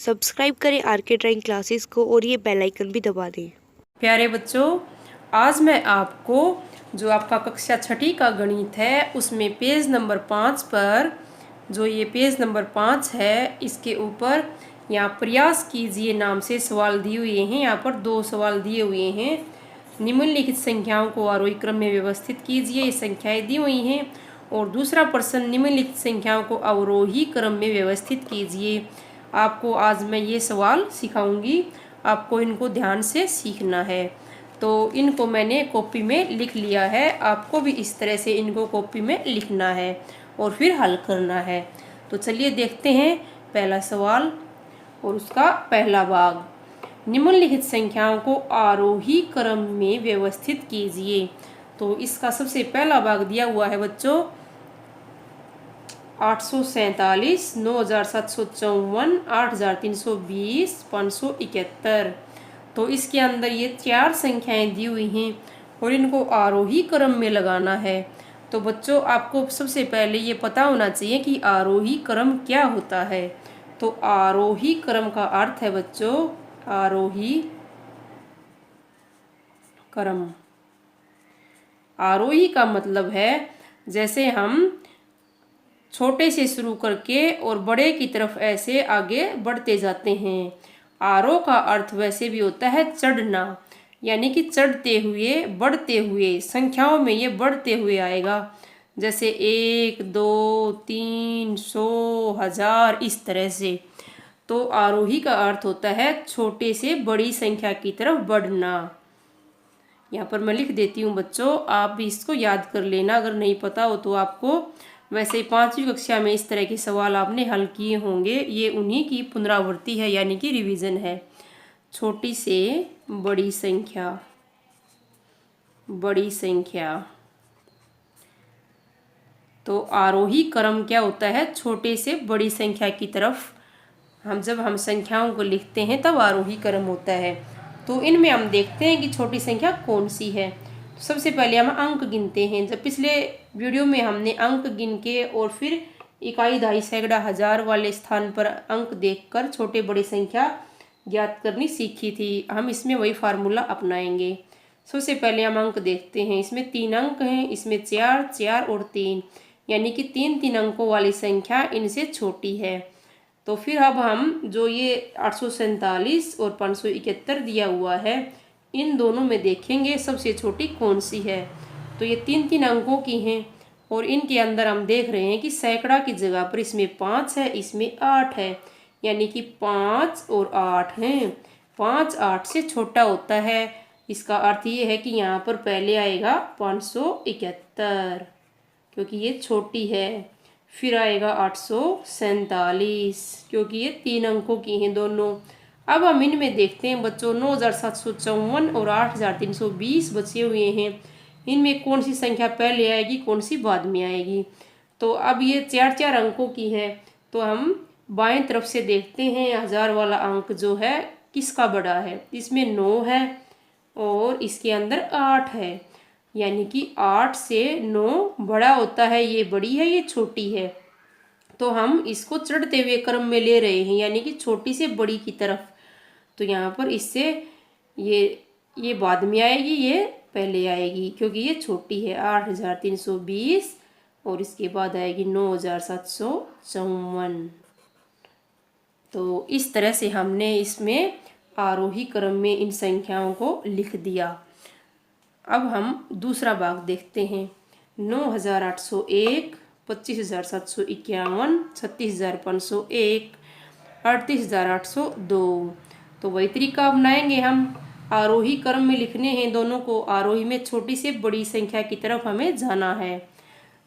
Subscribe करें R K drawing classes को और ये बेल आइकन भी दबा दें। प्यारे बच्चों, आज मैं आपको जो आपका कक्षा छठी का गणित है उसमें पेज नंबर 5 पर जो ये पेज नंबर 5 है इसके ऊपर यहाँ प्रयास कीजिए नाम से सवाल दिए हुए हैं। यहाँ पर 2 सवाल दिए हुए हैं। निम्नलिखित संख्याओं को आरोही क्रम में व्यवस्थित कीजिए, ये संख्याएं दी हुई हैं। और दूसरा प्रश्न, निम्नलिखित संख्याओं को अवरोही क्रम में व्यवस्थित कीजिए। आपको आज मैं ये सवाल सिखाऊंगी, आपको इनको ध्यान से सीखना है। तो इनको मैंने कॉपी में लिख लिया है, आपको भी इस तरह से इनको कॉपी में लिखना है और फिर हल करना है। तो चलिए देखते हैं पहला सवाल और उसका पहला भाग। निम्नलिखित संख्याओं को आरोही क्रम में व्यवस्थित कीजिए। तो इसका सबसे पहला भाग दिया हुआ है बच्चों 847, 9754, 8320, 571। तो इसके अंदर ये 4 संख्याएं दी हुई हैं और इनको आरोही क्रम में लगाना है। तो बच्चों आपको सबसे पहले ये पता होना चाहिए कि आरोही क्रम क्या होता है। तो आरोही क्रम का अर्थ है बच्चों आरोही क्रम। आरोही का मतलब है जैसे हम छोटे से शुरू करके और बड़े की तरफ ऐसे आगे बढ़ते जाते हैं। आरोह का अर्थ वैसे भी होता है चढ़ना, यानी कि चढ़ते हुए बढ़ते हुए, संख्याओं में ये बढ़ते हुए आएगा। जैसे 1, 2, 3, 100, 1000 इस तरह से। तो आरोही का अर्थ होता है छोटे से बड़ी संख्या की तरफ बढ़ना। यहाँ पर मैं लिख देती हूँ बच्चों, आप भी इसको याद कर लेना अगर नहीं पता हो तो। आपको वैसे ही 5वीं कक्षा में इस तरह के सवाल आपने हल किए होंगे, ये उन्हीं की पुनरावृत्ति है यानी कि रिवीजन है। छोटी से बड़ी संख्या, बड़ी संख्या। तो आरोही क्रम क्या होता है, छोटे से बड़ी संख्या की तरफ जब हम संख्याओं को लिखते हैं तब आरोही क्रम होता है। तो इनमें हम देखते हैं कि छोटी संख्या कौन सी है। तो सबसे पहले हम अंक गिनते हैं। जब पिछले वीडियो में हमने अंक गिन के और फिर इकाई, दहाई, सैकड़ा, हजार वाले स्थान पर अंक देखकर छोटे बड़ी संख्या ज्ञात करनी सीखी थी, हम इसमें वही फार्मूला अपनाएंगे। सबसे पहले हम अंक देखते हैं। इसमें 3 अंक हैं, इसमें 4, 4 और 3, यानी कि 3 अंकों वाली संख्या इनसे छोटी है। तो फिर अब हम जो ये 847 और 571 दिया हुआ है, इन दोनों में देखेंगे सबसे छोटी कौन सी है। तो ये 3 अंकों की हैं और इनके अंदर हम देख रहे हैं कि सैकड़ा की जगह पर इसमें 5 है, इसमें 8 है, यानी कि 5 और 8 हैं। 5 8 से छोटा होता है। इसका अर्थ ये है कि यहाँ पर पहले आएगा 571 क्योंकि ये छोटी है। फिर आएगा 847 क्योंकि ये 3 अंकों की हैं दोनों। अब हम इनमें देखते हैं बच्चों 9754 और 8320 बचे हुए हैं। इनमें कौन सी संख्या पहले आएगी, कौन सी बाद में आएगी। तो अब ये 4 अंकों की है। तो हम बाएं तरफ से देखते हैं, 1000 वाला अंक जो है किसका बड़ा है। इसमें 9 है और इसके अंदर 8 है, यानी कि 8 से 9 बड़ा होता है। ये बड़ी है, ये छोटी है। तो हम इसको चढ़ते हुए क्रम में ले रहे हैं, यानी कि छोटी से बड़ी की तरफ। तो यहाँ पर इससे ये बाद में आएगी, ये पहले आएगी क्योंकि ये छोटी है। 8320 और इसके बाद आएगी 9754। तो इस तरह से हमने इसमें आरोही क्रम में इन संख्याओं को लिख दिया। अब हम दूसरा भाग देखते हैं। 9801, 25751, 36501, 38802। तो वही तरीका अपनाएंगे हम। आरोही क्रम में लिखने हैं दोनों को। आरोही में छोटी से बड़ी संख्या की तरफ हमें जाना है।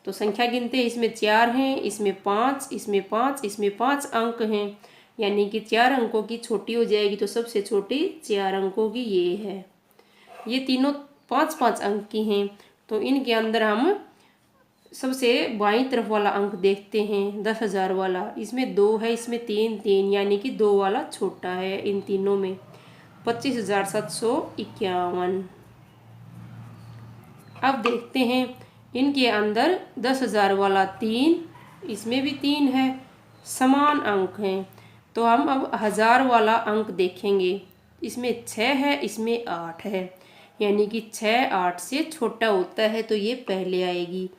तो संख्या गिनते हैं। इसमें 4 हैं, इसमें 5, इसमें 5, इसमें 5 अंक हैं, यानी कि 4 अंकों की छोटी हो जाएगी। तो सबसे छोटी 4 अंकों की ये है। ये तीनों 5-5 अंक की हैं। तो इनके अंदर हम सबसे बाईं तरफ वाला अंक देखते हैं, 10,000 वाला। इसमें 2 है, इसमें 3, यानी कि 2 वाला छोटा है इन तीनों में। 25,751। अब देखते हैं इनके अंदर 10,000 वाला 3, इसमें भी 3 है, समान अंक हैं। तो हम अब 1000 वाला अंक देखेंगे। इसमें 6 है, इसमें 8 है, यानी कि 6 8 से छोटा होता है तो ये पहले आएगी।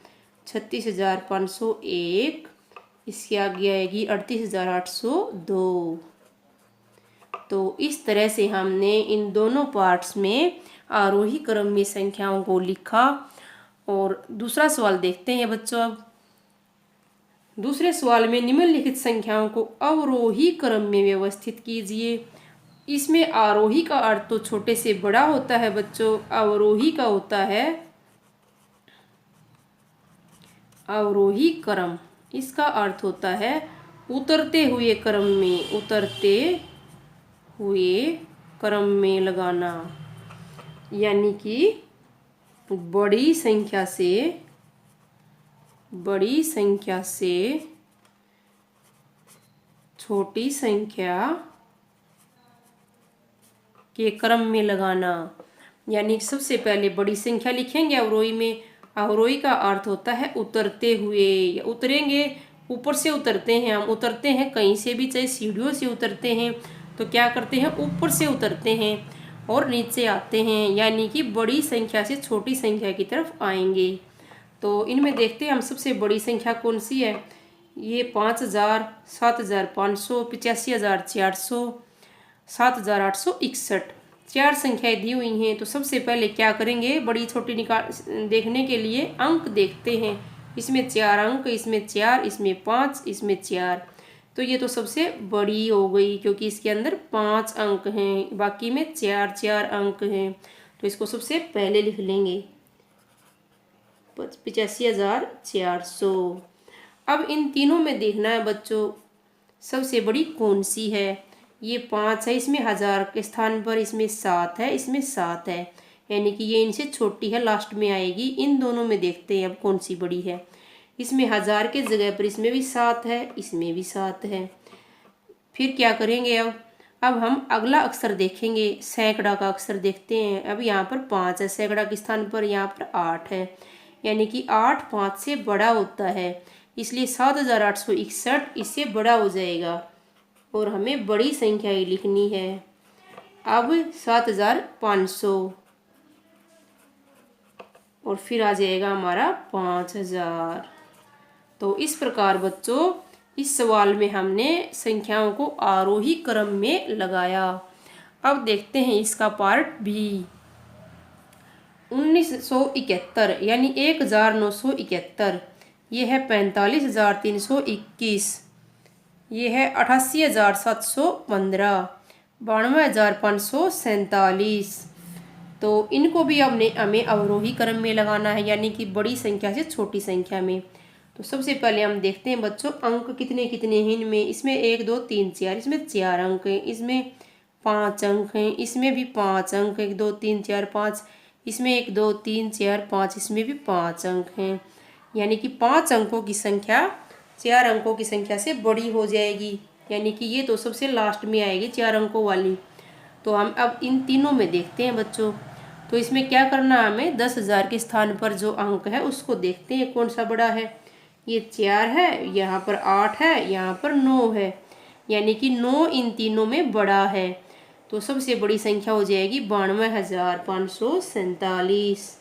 36,501, इसके आगे आएगी 38,802। तो इस तरह से हमने इन दोनों पार्ट्स में आरोही क्रम में संख्याओं को लिखा। और दूसरा सवाल देखते हैं बच्चों। अब दूसरे सवाल में निम्नलिखित संख्याओं को अवरोही क्रम में व्यवस्थित कीजिए। इसमें आरोही का अर्थ तो छोटे से बड़ा होता है बच्चों, अवरोही का होता है अवरोही क्रम। इसका अर्थ होता है उतरते हुए क्रम में, उतरते हुए क्रम में लगाना, यानी कि बड़ी संख्या से छोटी संख्या के क्रम में लगाना। यानी सबसे पहले बड़ी संख्या लिखेंगे अवरोही में। अवरोही का अर्थ होता है उतरते हुए, या उतरेंगे, ऊपर से उतरते हैं, हम उतरते हैं कहीं से भी, चाहे सीढ़ियों से उतरते हैं तो क्या करते हैं, ऊपर से उतरते हैं और नीचे आते हैं, यानी कि बड़ी संख्या से छोटी संख्या की तरफ आएंगे। तो इनमें देखते हैं हम सबसे बड़ी संख्या कौन सी है। ये 5000, 7500, 85,400, 7,861 चार संख्याएं दी हुई हैं। तो सबसे पहले क्या करेंगे, बड़ी छोटी निकाल देखने के लिए अंक देखते हैं। इसमें 4 अंक, इसमें 4, इसमें 5, इसमें 4। तो ये तो सबसे बड़ी हो गई क्योंकि इसके अंदर 5 अंक हैं, बाकी में 4 अंक हैं। तो इसको सबसे पहले लिख लेंगे 85,400। अब इन तीनों में देखना है बच्चों सबसे बड़ी कौन सी है। ये 5 है, इसमें 1000 के स्थान पर इसमें 7 है, इसमें 7 है, यानी कि ये इनसे छोटी है, लास्ट में आएगी। इन दोनों में देखते हैं अब कौन सी बड़ी है। इसमें 1000 के जगह पर इसमें भी 7 है, इसमें भी 7 है। फिर क्या करेंगे, अब हम अगला अक्षर देखेंगे, सैकड़ा का अक्षर देखते हैं। अब यहाँ पर 5 है, सैकड़ा के स्थान पर यहाँ पर 8 है, यानी कि 8 5 से बड़ा होता है, इसलिए 7,861 इससे बड़ा हो जाएगा और हमें बड़ी संख्या ही लिखनी है। अब 7,500 और फिर आ जाएगा हमारा 5,000। तो इस प्रकार बच्चों इस सवाल में हमने संख्याओं को आरोही क्रम में लगाया। अब देखते हैं इसका पार्ट भी। 1971 यानी 1971, ये है 45,321, ये है 88,715, 92,547। तो इनको भी हमें अवरोही क्रम में लगाना है, यानी कि बड़ी संख्या से छोटी संख्या में। तो सबसे पहले हम देखते हैं बच्चों अंक कितने कितने हैं इनमें। इसमें 1 2 3 4, इसमें 4 अंक हैं, इसमें 5 अंक हैं, इसमें भी 5 अंक, 1 2 3 4 5, इसमें 1 2 3 4 5, इसमें भी 5 अंक हैं, यानी कि 5 अंकों की संख्या 4 अंकों की संख्या से बड़ी हो जाएगी, यानी कि ये तो सबसे लास्ट में आएगी 4 अंकों वाली। तो हम अब इन तीनों में देखते हैं बच्चों। तो इसमें क्या करना है, हमें 10,000 के स्थान पर जो अंक है उसको देखते हैं कौन सा बड़ा है। ये 4 है, यहाँ पर 8 है, यहाँ पर 9 है, यानी कि 9 इन तीनों में बड़ा है। तो सबसे बड़ी संख्या हो जाएगी 92,547।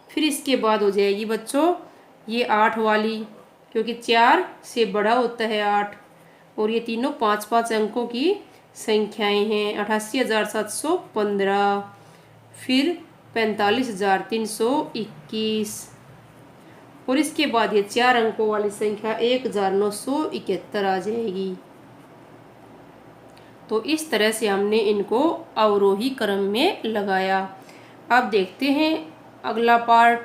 फिर इसके बाद हो जाएगी बच्चों ये 8 वाली, क्योंकि 4 से बड़ा होता है 8, और ये तीनों 5-5 अंकों की संख्याएं हैं। 88,715, फिर 45,321, और इसके बाद ये 4 अंकों वाली संख्या 1,971 आ जाएगी। तो इस तरह से हमने इनको अवरोही क्रम में लगाया। अब देखते हैं अगला पार्ट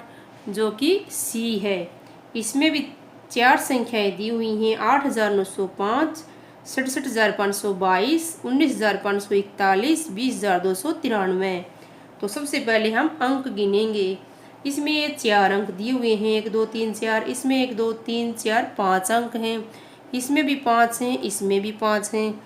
जो कि सी है। इसमें भी 4 संख्याएं दी हुई हैं, 8,905, 67,522, 19,541, 20,293। तो सबसे पहले हम अंक गिनेंगे। इसमें ये 4 अंक दिए हुए हैं, 1 2 3 4, इसमें 1 2 3 4 5 अंक हैं, इसमें भी 5 हैं, इसमें भी 5 हैं,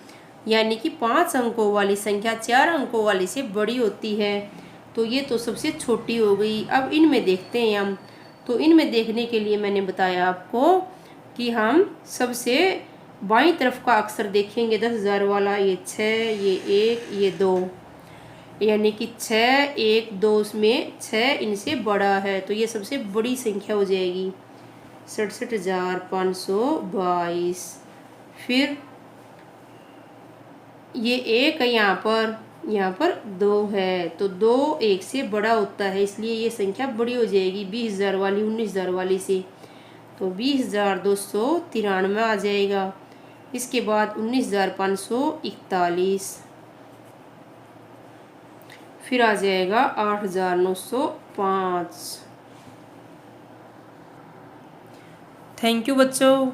यानी कि 5 अंकों वाली संख्या 4 अंकों वाली से बड़ी होती है। तो ये तो सबसे छोटी हो गई। अब इनमें देखते हैं हम। तो इनमें देखने के लिए मैंने बताया आपको कि हम सबसे बाईं तरफ का अक्षर देखेंगे 10,000 वाला, ये 6, ये 1, ये 2, यानी कि 6, 1, 2 में 6 इनसे बड़ा है, तो ये सबसे बड़ी संख्या हो जाएगी 67,522। फिर ये 1 है यहाँ पर 2 है, तो 2 1 से बड़ा होता है, इसलिए ये संख्या बड़ी हो जाएगी 20,000 वाली 19,000 वाली से, तो 20,293 आ जाएगा। इसके बाद 19,541, फिर आ जाएगा 8,905। थैंक यू बच्चों।